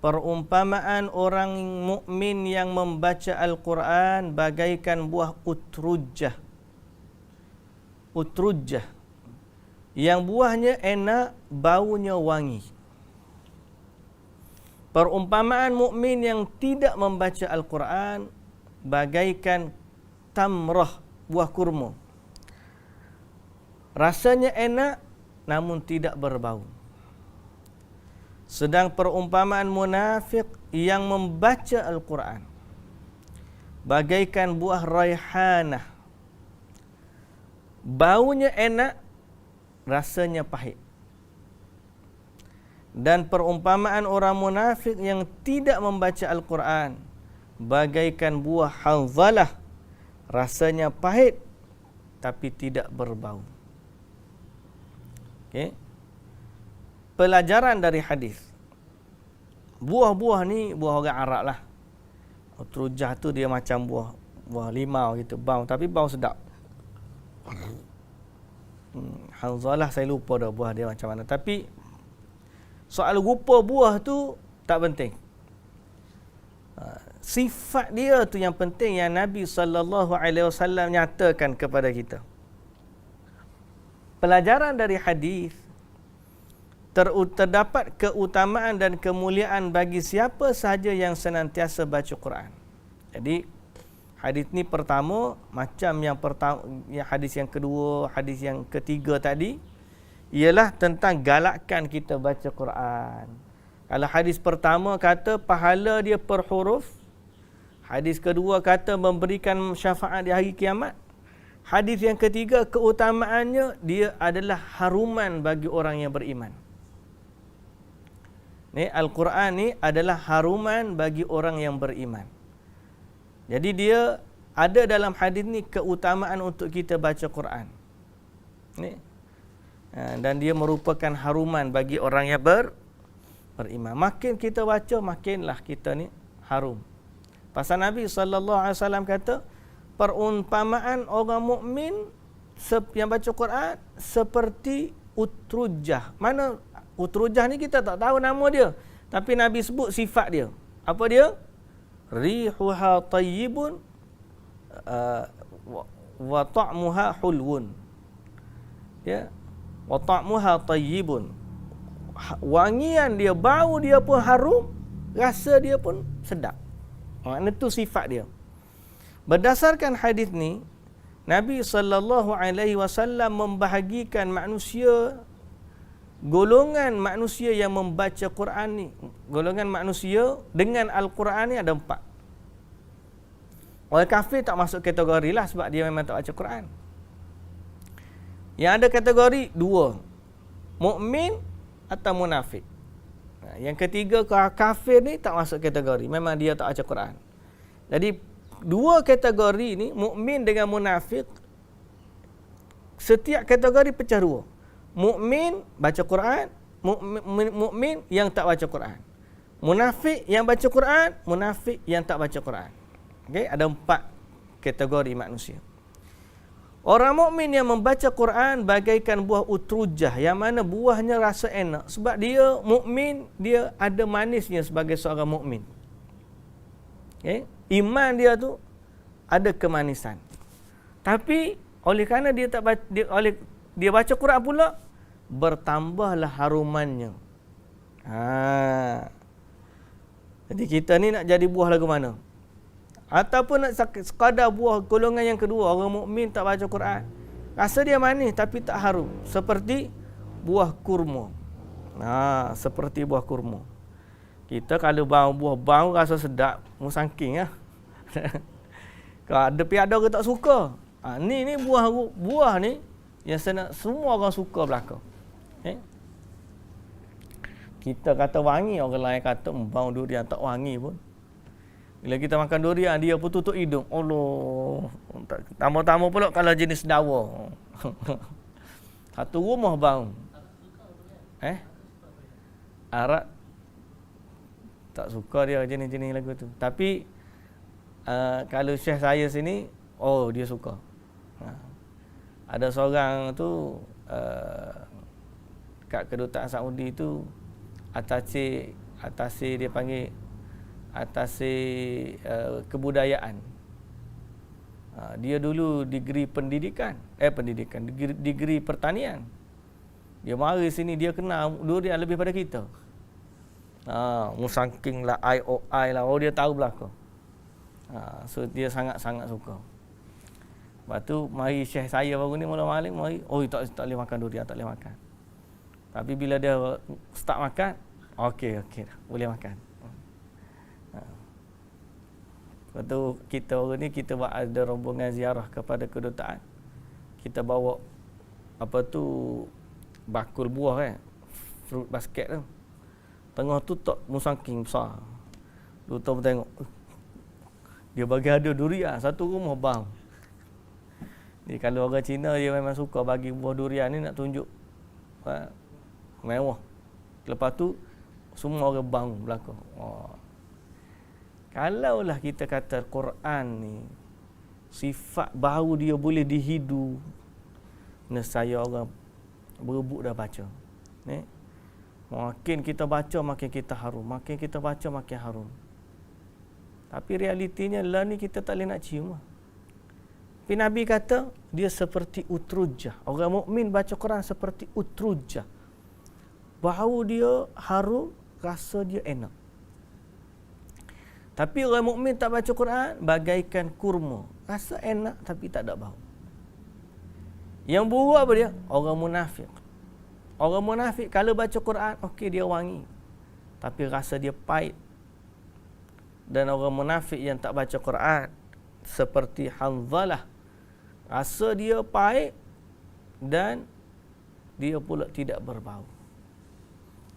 perumpamaan orang mukmin yang membaca Al-Quran bagaikan buah utrujjah. Utrujjah yang buahnya enak, baunya wangi. Perumpamaan mukmin yang tidak membaca Al-Quran bagaikan tamrah, buah kurma. Rasanya enak namun tidak berbau. Sedang perumpamaan munafik yang membaca Al-Quran bagaikan buah raihanah. Baunya enak, rasanya pahit. Dan perumpamaan orang munafik yang tidak membaca Al-Quran bagaikan buah hanzalah. Rasanya pahit tapi tidak berbau. Okay. Pelajaran dari hadis. Buah-buah ni buah orang Arab lah. Utrujah tu dia macam buah limau gitu, bau tapi bau sedap. Hanzalah saya lupa dah buah dia macam mana. Tapi soal rupa buah tu tak penting. Sifat dia tu yang penting, yang Nabi SAW nyatakan kepada kita. Pelajaran dari hadis, terdapat keutamaan dan kemuliaan bagi siapa sahaja yang senantiasa baca Quran. Jadi hadis ni pertama, macam yang hadis yang kedua, hadis yang ketiga tadi, ialah tentang galakkan kita baca Quran. Kalau hadis pertama kata pahala dia per huruf, hadis kedua kata memberikan syafaat di hari kiamat, Hadis yang ketiga, keutamaannya dia adalah haruman bagi orang yang beriman. Ni Al-Quran ni adalah haruman bagi orang yang beriman. Jadi dia ada dalam hadis ni keutamaan untuk kita baca Quran. Ni. Dan dia merupakan haruman bagi orang yang beriman. Makin kita baca, makinlah kita ni harum. Pasal Nabi SAW kata, perumpamaan orang mukmin yang baca Quran seperti utrujah. Mana utrujah ni kita tak tahu nama dia, tapi Nabi sebut sifat dia. Apa dia? Rihuha tayyibun wa ta'muha hulwun. Ya. Wa ta'muha tayyibun. Wangian dia, bau dia pun harum, rasa dia pun sedap. Makna tu sifat dia. Berdasarkan hadis ni, Nabi SAW membahagikan manusia, golongan manusia yang membaca Quran ni, golongan manusia dengan Al-Quran ni ada 4. Orang kafir tak masuk kategori lah sebab dia memang tak baca Quran. Yang ada kategori 2, mukmin atau munafik. Yang ketiga, kafir ni tak masuk kategori, memang dia tak baca Quran. Jadi 2 kategori ni, mukmin dengan munafik, setiap kategori pecah 2. Mukmin baca Quran, mukmin yang tak baca Quran. Munafik yang baca Quran, munafik yang tak baca Quran. Okey, ada 4 kategori manusia. Orang mukmin yang membaca Quran bagaikan buah utrujah, yang mana buahnya rasa enak sebab dia mukmin, dia ada manisnya sebagai seorang mukmin. Okey, iman dia tu ada kemanisan. Tapi oleh kerana dia tak baca, dia baca Quran pula, bertambahlah harumannya. Jadi kita ni nak jadi buah lagu mana? Ataupun nak sekadar buah golongan yang kedua, orang mukmin tak baca Quran, rasa dia manis tapi tak harum, seperti buah kurma. Seperti buah kurma. Kita kalau buah bau rasa sedap, musangking lah. Kalau ada piada orang tak suka. Ni buah ni yang semua orang suka belaka. Kita kata wangi, orang lain kata bau durian tak wangi pun. Bila kita makan durian, dia pun tutup hidung. Allah. Tambah-tambah pula kalau jenis dawa. Satu rumah bau. Arab tak suka dia jenis-jenis lagu tu. Tapi kalau syekh saya sini, dia suka. Ada seorang tu kat kedutaan Saudi tu, atasi dia panggil atasi kebudayaan. Dia dulu degree pendidikan, degree pertanian. Dia mari sini, dia kenal durian lebih pada kita. Musangking lah, IOI lah, dia tahu belaka. So dia sangat-sangat suka. Lepas tu mari syekh saya baru ni mula malik mari, tak boleh makan durian, tak boleh makan. Tapi bila dia start makan, okey dah, boleh makan. Lepas tu kita orang ni, kita buat ada rombongan ziarah kepada kedutaan. Kita bawa bakul buah fruit basket tu. Tengah tu tak musangking besar. Duta pun tengok, dia bagi ada durian satu rumah bang. Ni kalau orang Cina dia memang suka bagi buah durian ni, nak tunjuk mewah. Lepas tu semua orang bang belakang. Kalaulah kita kata Quran ni sifat bau dia boleh dihidu, nescaya orang berebut dah baca. Makin kita baca makin kita harum, makin kita baca makin harum. Tapi realitinya lah ni kita tak boleh nak cium. Tapi Nabi kata dia seperti utrujah. Orang mukmin baca Quran seperti utrujah. Bau dia harum, rasa dia enak. Tapi orang mukmin tak baca Quran bagaikan kurma. Rasa enak tapi tak ada bau. Yang buruk apa dia? Orang munafik. Orang munafik kalau baca Quran, okey dia wangi. Tapi rasa dia pahit. Dan orang munafik yang tak baca Quran seperti Hanzalah Rasa dia pahit dan dia pula tidak berbau.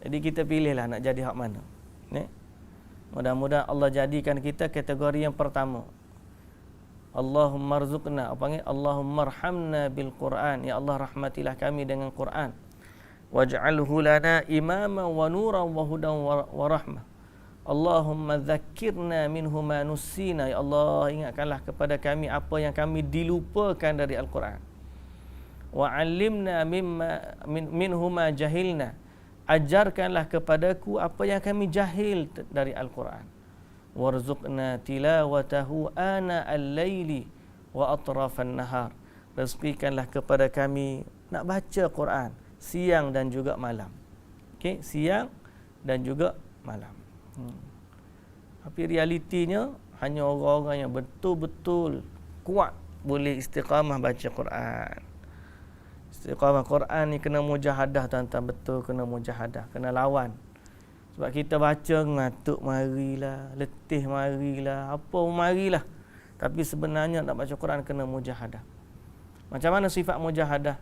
Jadi kita pilihlah nak jadi hak mana. Mudah-mudahan Allah jadikan kita kategori yang pertama. Allahumma rzuqna, apa panggil? Allahumma arhamna bil Quran. Ya Allah, rahmatilah kami dengan Quran. Waj'alhu lana imama wa nuran wa hudan wa rahmah. Allahumma dzakkirna minhu ma nussina. Ya Allah, ingatkanlah kepada kami apa yang kami dilupakan dari Al-Quran. Wa 'allimna minhu ma jahilna. Ajarkanlah kepadaku apa yang kami jahil dari Al-Quran. Warzuqna tilawatahu ana al-laili wa atrafan nahar. Rezekikanlah kepada kami nak baca Quran siang dan juga malam. Okey, siang dan juga malam. Tapi realitinya hanya orang-orang yang betul-betul kuat boleh istiqamah baca Quran. Istiqamah Quran ni kena mujahadah, tuan-tuan, betul kena mujahadah, kena lawan. Sebab kita baca ngantuk marilah, letih marilah, apa marilah. Tapi sebenarnya nak baca Quran kena mujahadah. Macam mana sifat mujahadah?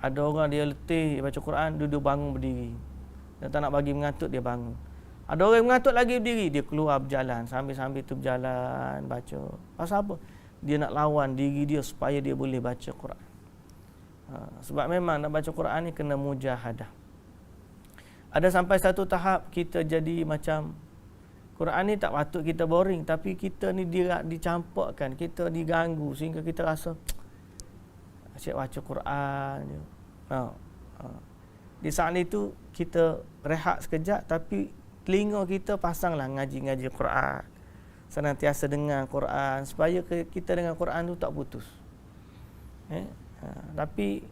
Ada orang dia letih baca Quran, duduk bangun berdiri. Dia tak nak bagi mengantuk, dia bangun. Ada orang yang mengantuk lagi berdiri, dia keluar berjalan, sambil-sambil tu berjalan baca. Pasal apa? Dia nak lawan diri dia supaya dia boleh baca Quran. Sebab memang nak baca Quran ni kena mujahadah. Ada sampai satu tahap kita jadi macam Quran ni tak patut kita boring, tapi kita ni dicampakkan, kita diganggu sehingga kita rasa asyik baca Quran je. Di saat itu kita rehat sekejap, tapi telinga kita pasanglah ngaji-ngaji Quran. Senantiasa dengar Quran supaya kita dengan Quran tu tak putus. Tapi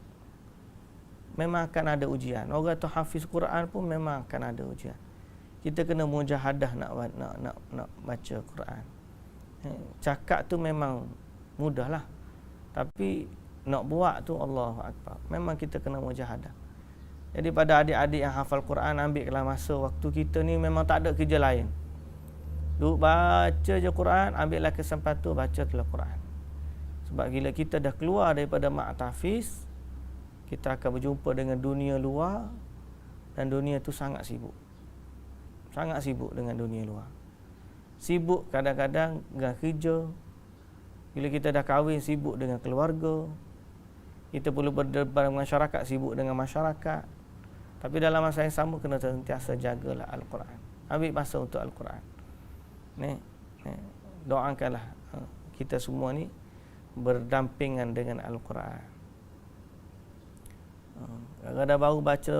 memang akan ada ujian. Orang tu hafiz Quran pun memang akan ada ujian. Kita kena mujahadah nak baca Quran. Cakap tu memang mudahlah. Tapi nak buat tu Allahu Akbar. Memang kita kena mujahadah. Jadi pada adik-adik yang hafal Quran, ambillah masa waktu kita ni memang tak ada kerja lain. Duduk baca je Quran, ambillah kesempatan baca telah Quran. Sebab bila kita dah keluar daripada mak tahfiz, kita akan berjumpa dengan dunia luar, dan dunia tu sangat sibuk. Sangat sibuk dengan dunia luar. Sibuk kadang-kadang dengan kerja. Bila kita dah kahwin, sibuk dengan keluarga. Kita perlu berdepan dengan masyarakat, sibuk dengan masyarakat. Tapi dalam masa yang sama kena sentiasa jagalah Al-Quran. Ambil masa untuk Al-Quran. Doakanlah kita semua ni berdampingan dengan Al-Quran. Kadang-kadang baru baca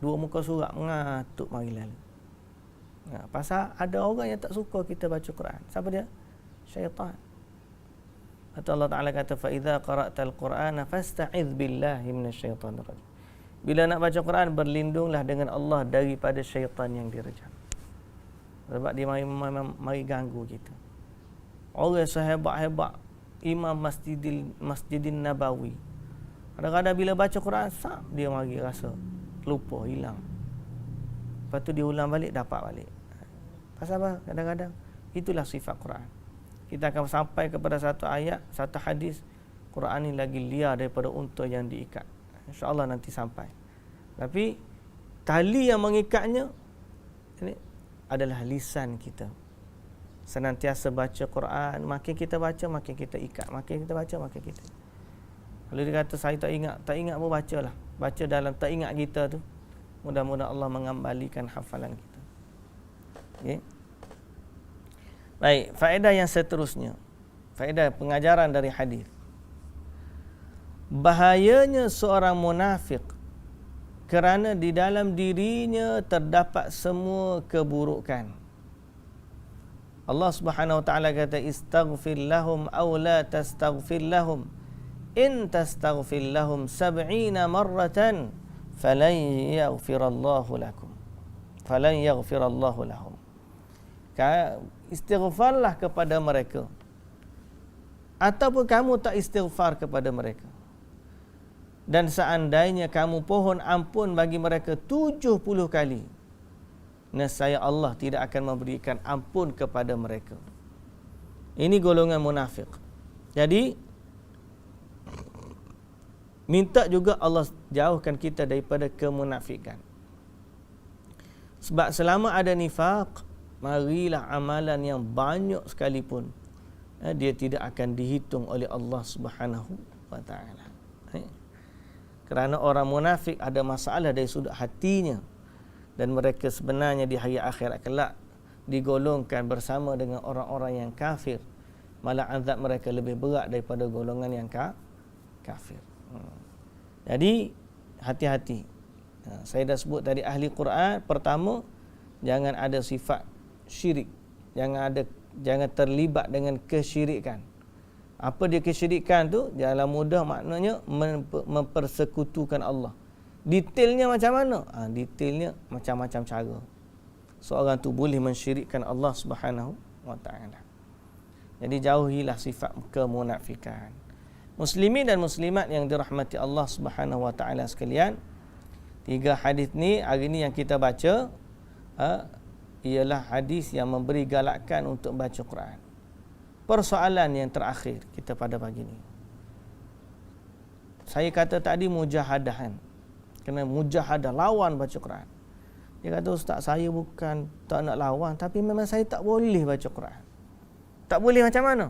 2 muka surat mengantuk mari lalu. Pasal ada orang yang tak suka kita baca Quran. Siapa dia? Syaitan. Atau Allah Ta'ala kata, فَإِذَا قَرَأْتَ الْقُرْآنَ فَاسْتَعِذْ بِاللَّهِ مِنَ الشَّيْطَانِ الرَّجِيمِ. Bila nak baca Quran, berlindunglah dengan Allah daripada syaitan yang direjam. Sebab dia mari ganggu kita. Orang sehebat-hebat Imam Masjidin Nabawi, kadang-kadang bila baca Quran, dia mari rasa lupa, hilang. Lepas tu dia ulang balik, dapat balik. Pasal apa? Kadang-kadang itulah sifat Quran. Kita akan sampai kepada satu ayat, satu hadis, Quran ni lagi liar daripada unta yang diikat. InsyaAllah nanti sampai. Tapi tali yang mengikatnya ini adalah lisan kita. Senantiasa baca Quran, makin kita baca makin kita ikat, makin kita baca makin kita. Kalau dia kata saya tak ingat pun bacalah. Baca dalam tak ingat kita tu. Mudah-mudahan Allah mengembalikan hafalan kita. Okey. Baik, faedah yang seterusnya. Faedah pengajaran dari hadis. Bahayanya seorang munafik kerana di dalam dirinya terdapat semua keburukan. Allah Subhanahu wa taala kata, istaghfir lahum aw la tastaghfir lahum in tastaghfir lahum 70 marratan falan yaghfirallahu lakum falan yaghfirallahu lahum. Istighfarlah kepada mereka, ataupun kamu tak istighfar kepada mereka, dan seandainya kamu pohon ampun bagi mereka 70 kali, nescaya Allah tidak akan memberikan ampun kepada mereka. Ini golongan munafik. Jadi minta juga Allah jauhkan kita daripada kemunafikan. Sebab selama ada nifaq, marilah amalan yang banyak sekalipun, dia tidak akan dihitung oleh Allah Subhanahu wa taala. Kerana orang munafik ada masalah dari sudut hatinya, dan mereka sebenarnya di hari akhirat kelak digolongkan bersama dengan orang-orang yang kafir. Malah azab mereka lebih berat daripada golongan yang kafir. Jadi hati-hati. Saya dah sebut tadi ahli Quran, pertama jangan ada sifat syirik. Jangan terlibat dengan kesyirikan. Apa dia kesyirikan tu? Dalam mudah maknanya mempersekutukan Allah. Detailnya macam mana? Detailnya macam-macam cara. Seorang tu boleh mensyirikkan Allah Subhanahu wa taala. Jadi jauhilah sifat kemunafikan. Muslimin dan muslimat yang dirahmati Allah Subhanahu wa taala sekalian, 3 hadis ni hari ni yang kita baca ialah hadis yang memberi galakan untuk baca Quran. Persoalan yang terakhir kita pada pagi ni. Saya kata tadi mujahadah kan. Kena mujahadah, lawan baca Quran. Dia kata, ustaz, saya bukan tak nak lawan, tapi memang saya tak boleh baca Quran. Tak boleh macam mana?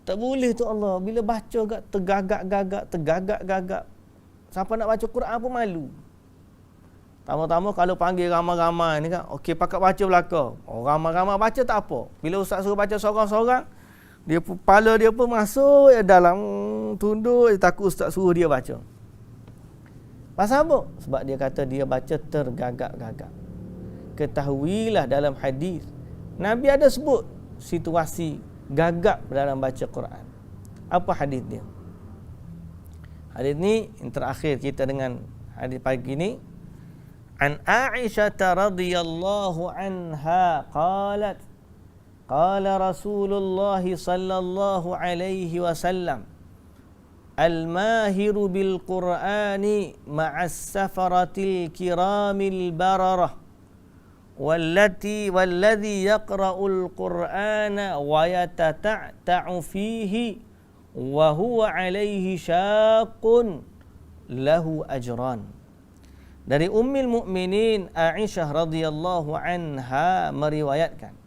Tak boleh tu Allah. Bila baca tergagak-gagak. Siapa nak baca Quran pun malu. Tama-tama kalau panggil ramai-ramai ni kan, okey pakat baca belakang. Ramai-ramai baca tak apa. Bila ustaz suruh baca seorang-seorang, dia kepala dia pun masuk dalam tunduk, dia takut ustaz suruh dia baca. Pasal apa? Sebab dia kata dia baca tergagak-gagak. Ketahuilah dalam hadis, Nabi ada sebut situasi gagap dalam baca Quran. Apa hadis dia? Hadis ni yang terakhir kita dengan hadis pagi ni. An Aisyah radhiyallahu anha qalat, qala Rasulullah sallallahu alaihi wasallam, al-mahiru bil Qur'ani ma'as safaratil kiramil bararah والذي يقرأ القرآن ويتتعتع فيه وهو عليه شاق له أجران. Dari Ummul Mukminin Aisyah radhiyallahu anha meriwayatkan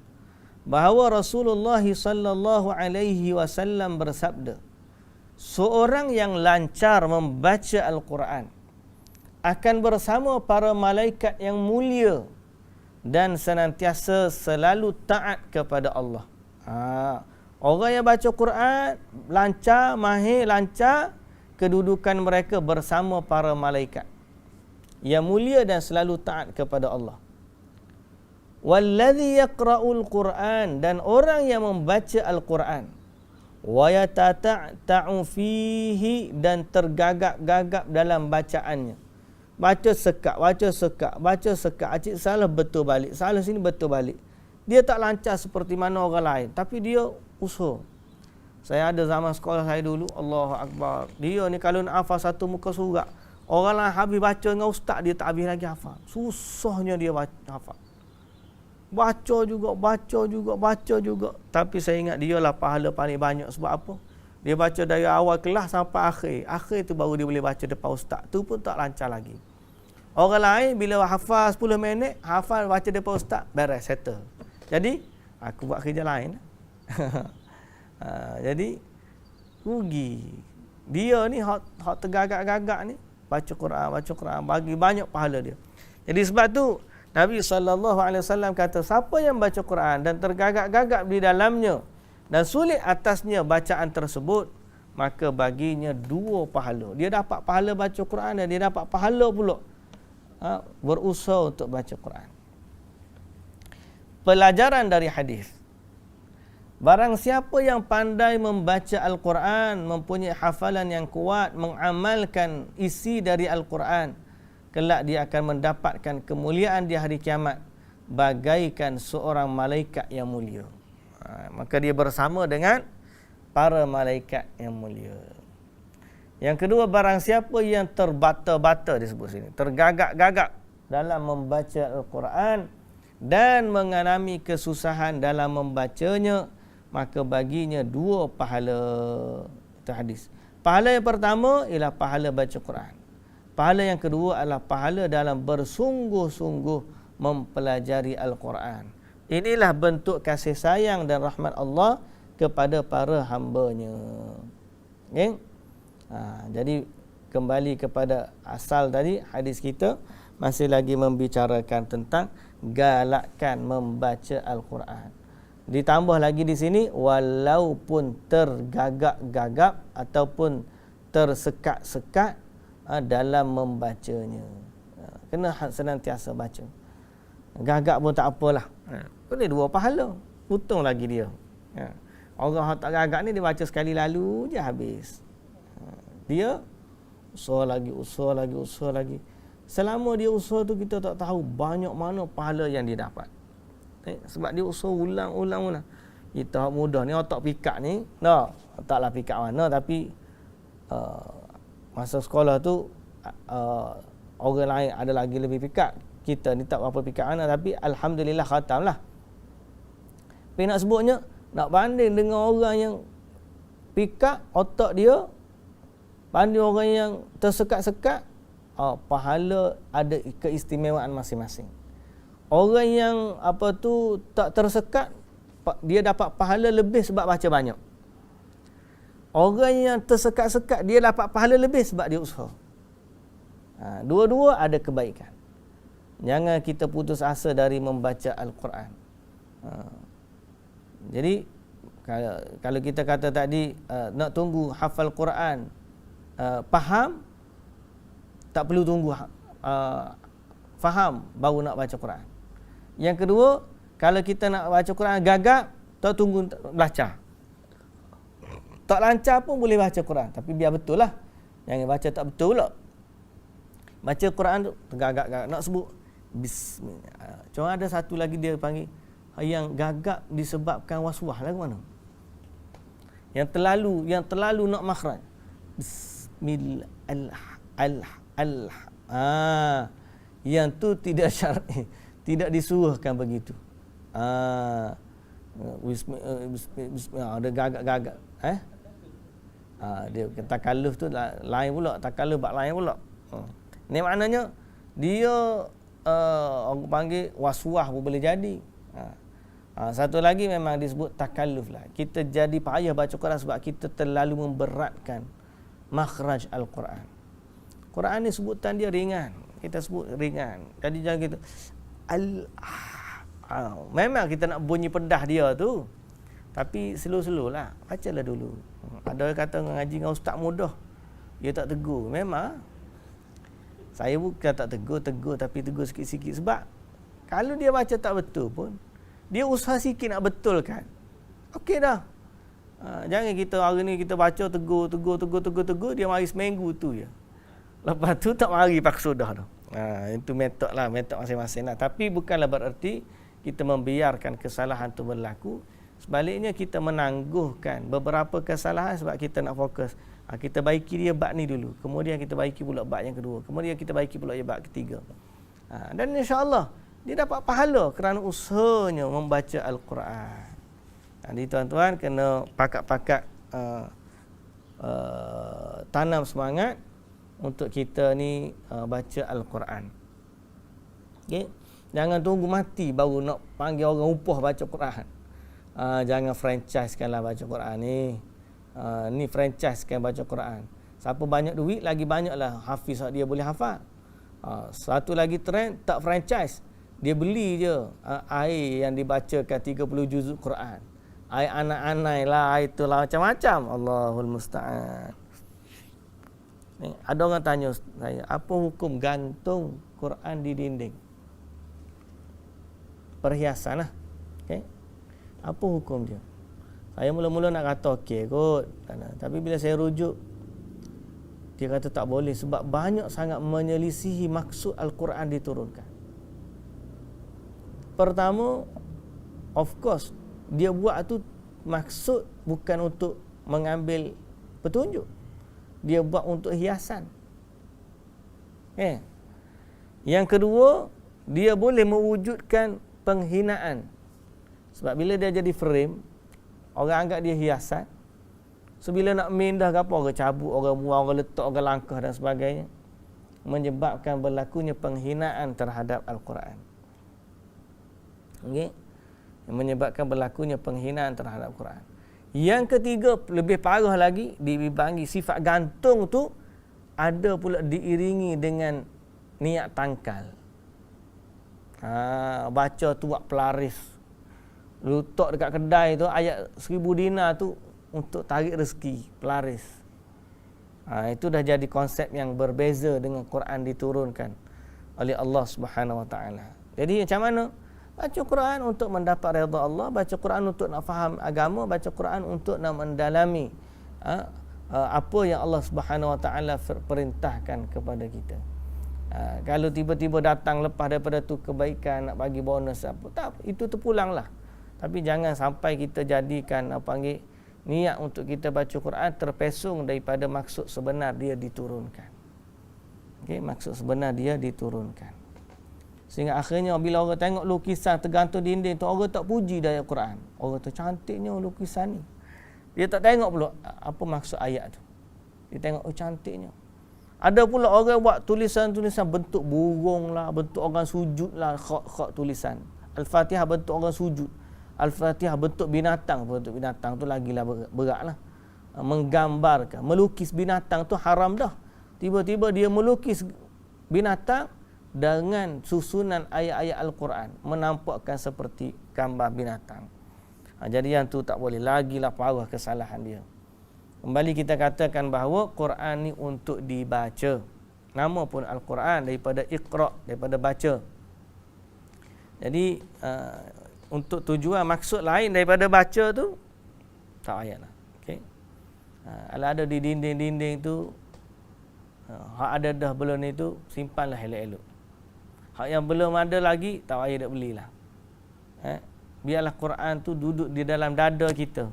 bahawa Rasulullah sallallahu alaihi wasallam bersabda, seorang yang lancar membaca Al-Quran akan bersama para malaikat yang mulia dan senantiasa selalu taat kepada Allah. Orang yang baca Quran lancar, mahir, lancar, kedudukan mereka bersama para malaikat yang mulia dan selalu taat kepada Allah. Wallazi yaqra'ul Quran, dan orang yang membaca Al-Quran, wa yatata'u fihi, dan tergagap-gagap dalam bacaannya. Baca sekak. Acik salah betul balik. Salah sini betul balik. Dia tak lancar seperti mana orang lain, tapi dia usaha. Saya ada zaman sekolah saya dulu, Allahu Akbar. Dia ni kalau nak hafal satu muka surat, orang lain habis baca dengan ustaz, dia tak habis lagi hafal. Susahnya dia hafal. Baca juga. Tapi saya ingat dia lah pahala paling banyak. Sebab apa? Dia baca dari awal kelas sampai akhir. Akhir tu baru dia boleh baca depan ustaz. Tu pun tak lancar lagi. Orang lain bila hafal 10 minit, hafal baca depan ustaz, beres, settle. Jadi, aku buat kerja lain. Jadi, rugi. Dia ni hak tergagak-gagak ni, baca Quran, bagi banyak pahala dia. Jadi sebab tu, Nabi SAW kata, siapa yang baca Quran dan tergagak-gagak di dalamnya dan sulit atasnya bacaan tersebut, maka baginya 2 pahala. Dia dapat pahala baca Quran dan dia dapat pahala pula berusaha untuk baca Quran. Pelajaran dari hadis. Barang siapa yang pandai membaca Al-Quran, mempunyai hafalan yang kuat, mengamalkan isi dari Al-Quran, kelak dia akan mendapatkan kemuliaan di hari kiamat bagaikan seorang malaikat yang mulia. Maka dia bersama dengan para malaikat yang mulia. Yang kedua, barang siapa yang terbata-bata, disebut sini, tergagak-gagak dalam membaca Al-Quran dan mengalami kesusahan dalam membacanya, maka baginya 2 pahala. Itu hadis. Pahala yang pertama ialah pahala baca Quran. Pahala yang kedua adalah pahala dalam bersungguh-sungguh mempelajari Al-Quran. Inilah bentuk kasih sayang dan rahmat Allah kepada para hamba-Nya. Okay? Jadi kembali kepada asal tadi, hadis kita masih lagi membicarakan tentang galakkan membaca Al-Quran. Ditambah lagi di sini, walaupun tergagap-gagap ataupun tersekat-sekat dalam membacanya. Kena senantiasa baca. Gagap pun tak apalah. Boleh 2 pahala. Untung lagi dia. Orang tak gagap ni dia baca sekali lalu je habis. Dia usaha lagi. Selama dia usaha tu kita tak tahu banyak mana pahala yang dia dapat. Sebab dia usaha ulang. Kita mudah ni otak pikak ni, taklah pikak mana, tapi masa sekolah tu orang lain ada lagi lebih pikak. Kita ni tak berapa pikak mana, tapi alhamdulillah khatam lah. Tapi nak sebutnya, nak banding dengan orang yang pikak otak dia, banding orang yang tersekat-sekat, pahala ada keistimewaan masing-masing. Orang yang tak tersekat, dia dapat pahala lebih sebab baca banyak. Orang yang tersekat-sekat, dia dapat pahala lebih sebab dia usaha. Dua-dua ada kebaikan. Jangan kita putus asa dari membaca Al-Quran. Jadi kalau kita kata tadi nak tunggu hafal Quran, faham, tak perlu tunggu faham baru nak baca Quran. Yang kedua, kalau kita nak baca Quran gagap, tak tunggu belajar. Tak lancar pun boleh baca Quran, tapi biar betul lah. Jangan baca tak betul pula. Baca Quran tu tergagap-gagap. Nak sebut bismillah. Cuma ada satu lagi dia panggil, yang gagap disebabkan was-was lah ke mana? Yang terlalu nak makhraj. Bismillah yang tu tidak syar'i, tidak disuruhkan begitu. Bismillah ada gagap-gagap. Dia takalluf tu lain pula, takalluf bab lain pula. Ni maknanya dia orang panggil was-was pun boleh jadi. Satu lagi memang disebut takalluf lah. Kita jadi payah baca Quran sebab kita terlalu memberatkan makhraj Al-Quran. Quran ni sebutan dia ringan. Kita sebut ringan. Jadi jangan kita memang kita nak bunyi pedah dia tu. Tapi slow-slow lah. Bacalah dulu. Ada orang kata ngaji dengan ustaz mudah, dia tak tegur. Memang saya bukan tak tegur tapi tegur sikit-sikit. Sebab kalau dia baca tak betul pun, dia usaha sikit nak betulkan. Okey dah. Jangan kita hari ni kita baca tegur, dia mari seminggu tu je. Lepas tu tak mari pak sudah dah. Itu metod masing-masing lah. Tapi bukanlah bererti kita membiarkan kesalahan tu berlaku. Sebaliknya kita menangguhkan beberapa kesalahan sebab kita nak fokus. Kita baiki dia bab ni dulu. Kemudian kita baiki pula bab yang kedua. Kemudian kita baiki pula bab ketiga. Dan insya-Allah dia dapat pahala kerana usahanya membaca Al-Quran. Jadi tuan-tuan kena pakat-pakat tanam semangat untuk kita ni baca Al-Quran. Okay? Jangan tunggu mati baru nak panggil orang upah baca Quran. Jangan franchise-kanlah baca Quran ni. Ni franchise-kan baca Quran. Siapa banyak duit, lagi banyaklah hafiz dia boleh hafal. Satu lagi trend, tak franchise. Dia beli je air yang dibacakan 30 juzuk Quran. Air anak-anak lah, itulah macam-macam. Allahul Musta'an. Ni, ada orang tanya saya, apa hukum gantung Quran di dinding? Perhiasan lah. Okay? Apa hukum dia? Saya mula-mula nak kata okey kot. Tapi bila saya rujuk, dia kata tak boleh sebab banyak sangat menyelisihi maksud Al-Quran diturunkan. Pertama, of course, dia buat tu maksud bukan untuk mengambil petunjuk. Dia buat untuk hiasan. Yang kedua, dia boleh mewujudkan penghinaan. Sebab bila dia jadi frame, orang anggap dia hiasan. Sebila nak mindah ke apa, orang cabut, orang buang, orang letak, orang langkah dan sebagainya. Menyebabkan berlakunya penghinaan terhadap Al-Quran. Okay? Menyebabkan berlakunya penghinaan terhadap Al-Quran. Yang ketiga, lebih parah lagi, dibangi sifat gantung tu ada pula diiringi dengan niat tangkal. Baca tu buat pelaris. Letak dekat kedai tu ayat 1000 dinar tu untuk tarik rezeki, pelaris. Itu dah jadi konsep yang berbeza dengan Quran diturunkan oleh Allah Subhanahu Wa Taala. Jadi macam mana? Baca Quran untuk mendapat redha Allah, baca Quran untuk nak faham agama, baca Quran untuk nak mendalami apa yang Allah Subhanahu Wa Taala perintahkan kepada kita. Kalau tiba-tiba datang lepas daripada tu kebaikan, nak bagi bonus apa, tak, itu terpulanglah. Tapi jangan sampai kita jadikan niat untuk kita baca Quran terpesong daripada maksud sebenar dia diturunkan. Okey, maksud sebenar dia diturunkan. Sehingga akhirnya bila orang tengok lukisan tergantung dinding tu, orang tak puji dari Quran. Orang tu cantiknya lukisan ni. Dia tak tengok pula apa maksud ayat tu. Dia tengok cantiknya. Ada pula orang buat tulisan-tulisan bentuk burung lah, bentuk orang sujud lah, khak tulisan. Al-Fatihah bentuk orang sujud. Al-Fatihah bentuk binatang. Bentuk binatang tu lagilah berat lah. Menggambarkan, melukis binatang tu haram dah. Tiba-tiba dia melukis binatang dengan susunan ayat-ayat Al-Quran, menampakkan seperti gambar binatang. Jadi yang tu tak boleh, lagilah parah kesalahan dia. Kembali kita katakan bahawa Quran ni untuk dibaca. Nama pun Al-Quran daripada Iqra, daripada baca. Jadi untuk tujuan maksud lain daripada baca tu tak payahlah. Okey. Kalau ada di dinding-dinding tu, hak ada dah belum itu, simpanlah elok-elok. Hak yang belum ada lagi, tak payah nak belilah. Biarlah Quran tu duduk di dalam dada kita.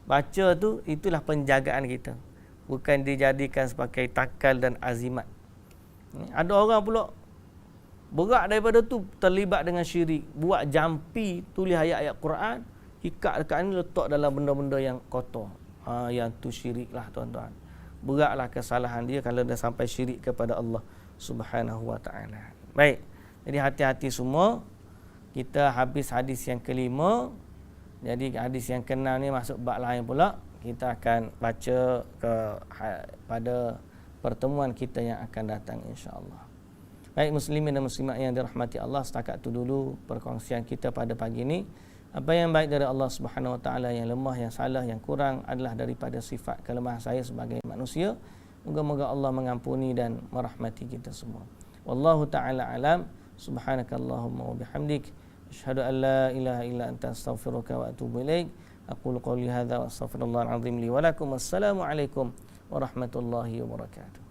Baca tu, itulah penjagaan kita. Bukan dijadikan sebagai takal dan azimat. Ada orang pula berat daripada tu, terlibat dengan syirik. Buat jampi, tulis ayat-ayat Quran, ikat dekat ni, letak dalam benda-benda yang kotor. Yang tu syirik lah tuan-tuan. Beratlah kesalahan dia kalau dah sampai syirik kepada Allah Subhanahu Wa Taala. Baik. Jadi hati-hati semua. Kita habis hadis yang kelima. Jadi hadis yang keenam ni masuk bab lain pula. Kita akan baca pada pertemuan kita yang akan datang insya-Allah. Baik muslimin dan muslimat yang dirahmati Allah, setakat itu dulu perkongsian kita pada pagi ini. Apa yang baik dari Allah Subhanahu Wa Taala, yang lemah, yang salah, yang kurang adalah daripada sifat kelemahan saya sebagai manusia. Moga-moga Allah mengampuni dan merahmati kita semua. Wallahu taala alam. Subhanakallahumma wa bihamdik, asyhadu an la ilaha illa anta, astaghfiruka wa atubu ilaik. Aqulu qawli hadza wa astaghfirullahal azim li wa lakum. Wassalamu alaikum warahmatullahi wabarakatuh.